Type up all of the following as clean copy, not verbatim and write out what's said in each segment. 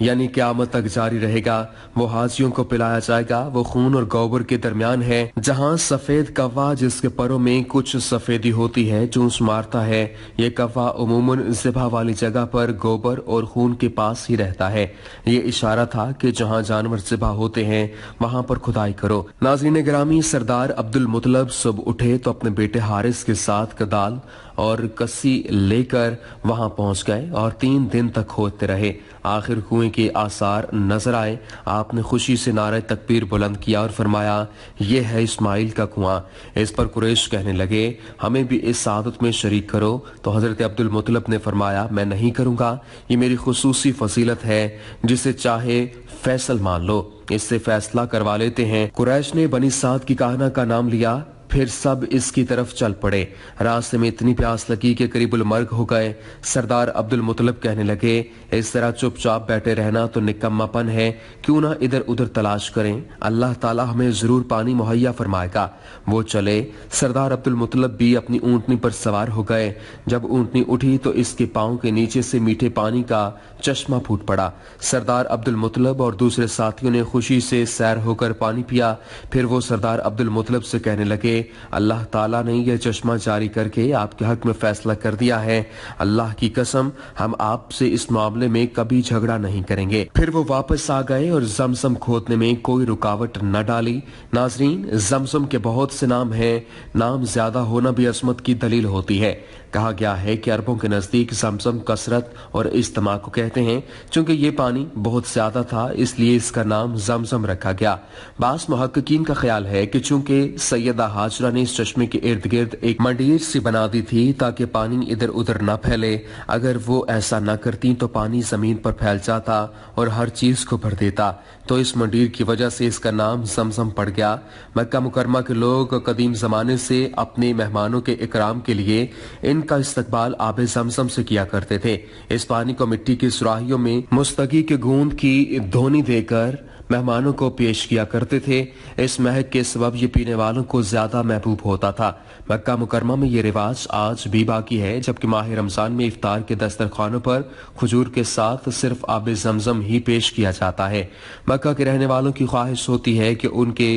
یعنی قیامت تک جاری رہے گا۔ وہ حاجیوں کو پلایا جائے گا، وہ خون اور گوبر کے درمیان ہے، جہاں سفید کوا جس کے پروں میں کچھ سفیدی ہوتی ہے چونچ مارتا ہے۔ یہ کوا عموماً ذبح والی جگہ پر گوبر اور خون کے پاس ہی رہتا ہے۔ یہ اشارہ تھا کہ جہاں جانور ذبح ہوتے ہیں وہاں پر کھدائی کرو۔ ناظرین گرامی، سردار عبد المطلب صبح اٹھے تو اپنے بیٹے حارث کے ساتھ کدال اور کسی لے کر وہاں پہنچ گئے اور 3 دن تک کھودتے رہے۔ آخر کنویں کے آثار نظر آئے۔ آپ نے خوشی سے نعرہ تکبیر بلند کیا اور فرمایا، یہ ہے اسماعیل کا کنواں۔ اس پر قریش کہنے لگے، ہمیں بھی اس سعادت میں شریک کرو۔ تو حضرت عبد المطلب نے فرمایا، میں نہیں کروں گا، یہ میری خصوصی فضیلت ہے، جسے چاہے فیصل مان لو، اس سے فیصلہ کروا لیتے ہیں۔ قریش نے بنی سعد کی کہانہ کا نام لیا، پھر سب اس کی طرف چل پڑے۔ راستے میں اتنی پیاس لگی کہ قریب المرگ ہو گئے۔ سردار عبد المطلب کہنے لگے، اس طرح چپ چاپ بیٹھے رہنا تو نکما پن ہے، کیوں نہ ادھر ادھر تلاش کریں، اللہ تعالی ہمیں ضرور پانی مہیا فرمائے گا۔ وہ چلے۔ سردار عبد المطلب بھی اپنی اونٹنی پر سوار ہو گئے۔ جب اونٹنی اٹھی تو اس کے پاؤں کے نیچے سے میٹھے پانی کا چشمہ پھوٹ پڑا۔ سردار عبد المطلب اور دوسرے ساتھیوں نے خوشی سے سیر ہو کر پانی پیا۔ پھر وہ سردار عبد المطلب سے کہنے لگے، اللہ تعالیٰ نے یہ چشمہ جاری کر کے آپ کے حق میں فیصلہ کر دیا ہے، اللہ کی قسم ہم آپ سے اس معاملے میں کبھی جھگڑا نہیں کریں گے۔ پھر وہ واپس آ گئے اور زمزم کھودنے میں کوئی رکاوٹ نہ ڈالی۔ ناظرین، زمزم کے بہت سے نام ہیں، نام زیادہ ہونا بھی عظمت کی دلیل ہوتی ہے۔ کہا گیا ہے کہ عربوں کے نزدیک زمزم کثرت اور اجتماع کو کہتے ہیں، چونکہ یہ پانی بہت زیادہ تھا اس لیے اس کا نام زمزم رکھا گیا۔ بعض محققین کا خیال ہے کہ چونکہ سیدہ ہاجرہ نے اس چشمے کے ارد گرد ایک منڈیر سی بنا دی تھی تاکہ پانی ادھر ادھر نہ پھیلے، اگر وہ ایسا نہ کرتی تو پانی زمین پر پھیل جاتا اور ہر چیز کو بھر دیتا، تو اس منڈیر کی وجہ سے اس کا نام زمزم پڑ گیا۔ مکہ مکرمہ کے لوگ قدیم زمانے سے اپنے مہمانوں کے اکرام کے لیے ان کا استقبال آب زمزم سے کیا کرتے تھے۔ اس پانی کو مٹی کی سراہیوں میں مستقی کے گوند کی دھونی دے کر مہمانوں کو پیش کیا کرتے تھے۔ اس مہک کے سبب یہ پینے والوں کو زیادہ محبوب ہوتا تھا۔ مکہ مکرمہ میں یہ رواج آج بھی باقی ہے، جبکہ ماہ رمضان میں افطار کے دسترخوانوں پر کھجور کے ساتھ صرف آب زمزم ہی پیش کیا جاتا ہے۔ مکہ کے رہنے والوں کی خواہش ہوتی ہے کہ ان کے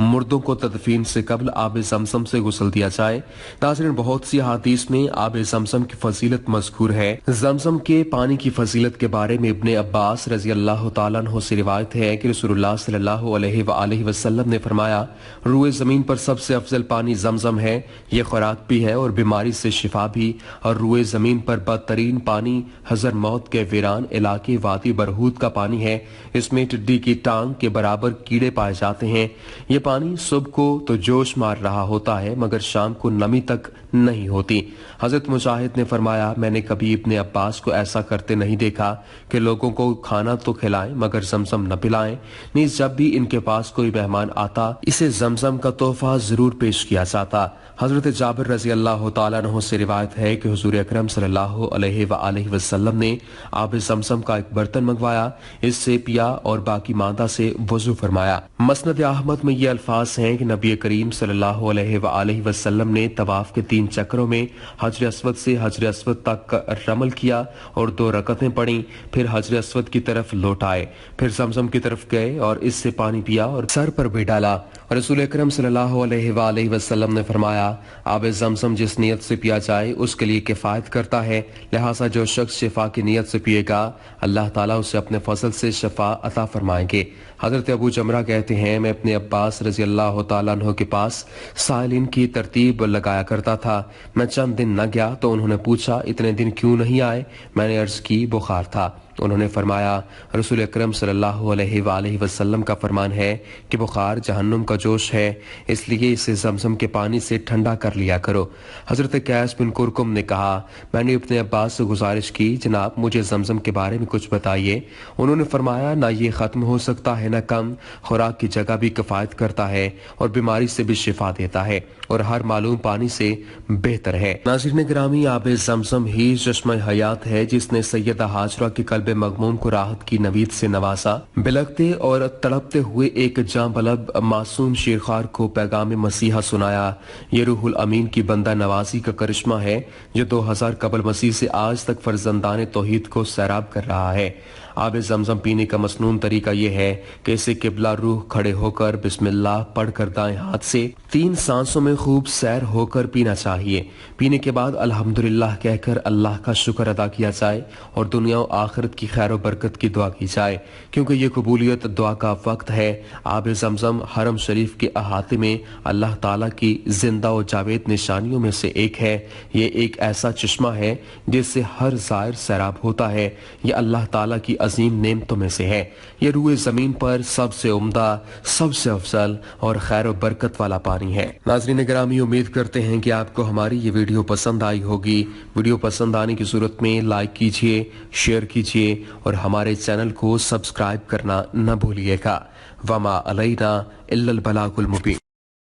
مردوں کو تدفین سے قبل آب زمزم سے غسل دیا جائے۔ ناظرین، بہت سی احادیث میں آب زمزم کی فضیلت مذکور ہے۔ زمزم کے پانی کی فضیلت کے بارے میں ابن عباس رضی اللہ تعالیٰ عنہ سے روایت ہے کہ رسول اللہ صلی اللہ علیہ وآلہ وسلم نے فرمایا، روئے زمین پر سب سے افضل پانی زمزم ہے، یہ خوراک بھی ہے اور بیماری سے شفا بھی، اور روئے زمین پر بدترین پانی حضر موت کے ویران علاقے وادی برہوت کا پانی ہے، اس میں ٹڈی کی ٹانگ کے برابر کیڑے پائے جاتے ہیں۔ یہ پانی صبح کو تو جوش مار رہا ہوتا ہے مگر شام کو نمی تک نہیں ہوتی۔ حضرت مجاہد نے فرمایا، میں نے کبھی ابن عباس کو ایسا کرتے نہیں دیکھا کہ لوگوں کو کھانا تو کھلائیں مگر زمزم نہ پلائیں، نیز جب بھی ان کے پاس کوئی مہمان آتا اسے زمزم کا تحفہ ضرور پیش کیا جاتا۔ حضرت جابر رضی اللہ تعالیٰ عنہ سے روایت ہے کہ حضور اکرم صلی اللہ علیہ وآلہ وسلم نے آب زمزم کا ایک برتن منگوایا، اس سے پیا اور باقی ماندہ سے وضو فرمایا۔ مسند احمد میں یہ الفاظ ہیں کہ نبی کریم صلی اللہ علیہ وآلہ وسلم نے طواف کے 3 چکروں میں حجر اسود سے حجر اسود تک رمل کیا اور 2 رکعتیں پڑھیں، پھر حجر اسود کی طرف لوٹ آئے، پھر زمزم کی طرف گئے اور اس سے پانی پیا اور سر پر بھی ڈالا۔ رسول اکرم صلی اللہ علیہ وآلہ وسلم نے فرمایا، آب زمزم جس نیت سے پیا جائے اس کے لیے کفایت کرتا ہے، لہٰذا جو شخص شفا کی نیت سے پیے گا اللہ تعالیٰ اسے اپنے فضل سے شفا عطا فرمائیں گے۔ حضرت ابو جمرہ کہتے ہیں، میں اپنے عباس رضی اللہ تعالیٰ عنہ کے پاس سائلین کی ترتیب لگایا کرتا تھا، میں چند دن نہ گیا تو انہوں نے پوچھا، اتنے دن کیوں نہیں آئے؟ میں نے عرض کی، بخار تھا۔ انہوں نے فرمایا، رسول اکرم صلی اللہ علیہ وآلہ وسلم کا فرمان ہے کہ بخار جہنم کا جوش ہے، اس لیے اسے زمزم کے پانی سے ٹھنڈا کر لیا کرو۔ حضرت قیس بن کرکم نے کہا، میں نے اپنے عباس سے گزارش کی، جناب مجھے زمزم کے بارے میں کچھ بتائیے۔ انہوں نے فرمایا، نہ یہ ختم ہو سکتا ہے نہ کم، خوراک کی جگہ بھی کفایت کرتا ہے اور بیماری سے بھی شفا دیتا ہے اور ہر معلوم پانی سے بہتر ہے۔ ناظرین گرامی، آب زمزم ہی چشمہ حیات ہے جس نے سیدہ ہاجرہ کے قلب مغموم کو راحت کی نوید سے نوازا۔ بلکتے اور تڑپتے ہوئے ایک جاں بلب معصوم شیرخوار کو پیغام مسیحا سنایا۔ یہ روح الامین کی بندہ نوازی کا کرشمہ ہے جو 2000 قبل مسیح سے آج تک فرزندان توحید کو سیراب کر رہا ہے۔ آب زمزم پینے کا مسنون طریقہ یہ ہے کہ اسے قبلہ روح کھڑے ہو کر بسم اللہ پڑھ کر دائیں ہاتھ سے 3 سانسوں میں خوب سیر ہو کر پینا چاہیے۔ پینے کے بعد الحمدللہ کہہ کر اللہ کا شکر ادا کیا جائے اور دنیا و آخرت کی خیر و برکت کی دعا کی جائے، کیونکہ یہ قبولیت دعا کا وقت ہے۔ آب زمزم حرم شریف کے احاطے میں اللہ تعالیٰ کی زندہ و جاوید نشانیوں میں سے ایک ہے۔ یہ ایک ایسا چشمہ ہے جس سے ہر زائر سیراب ہوتا ہے۔ یہ اللہ تعالیٰ کی عظیم نعمتوں میں سے ہے۔ یہ روئے زمین پر سب سے عمدہ، سب سے افضل اور خیر و برکت والا پانی ہے۔ ناظرین گرامی، امید کرتے ہیں کہ آپ کو ہماری یہ ویڈیو پسند آئی ہوگی۔ ویڈیو پسند آنے کی صورت میں لائک کیجئے، شیئر کیجئے اور ہمارے چینل کو سبسکرائب کرنا نہ بھولیے گا۔ وما علینا الا البلاغ المبین۔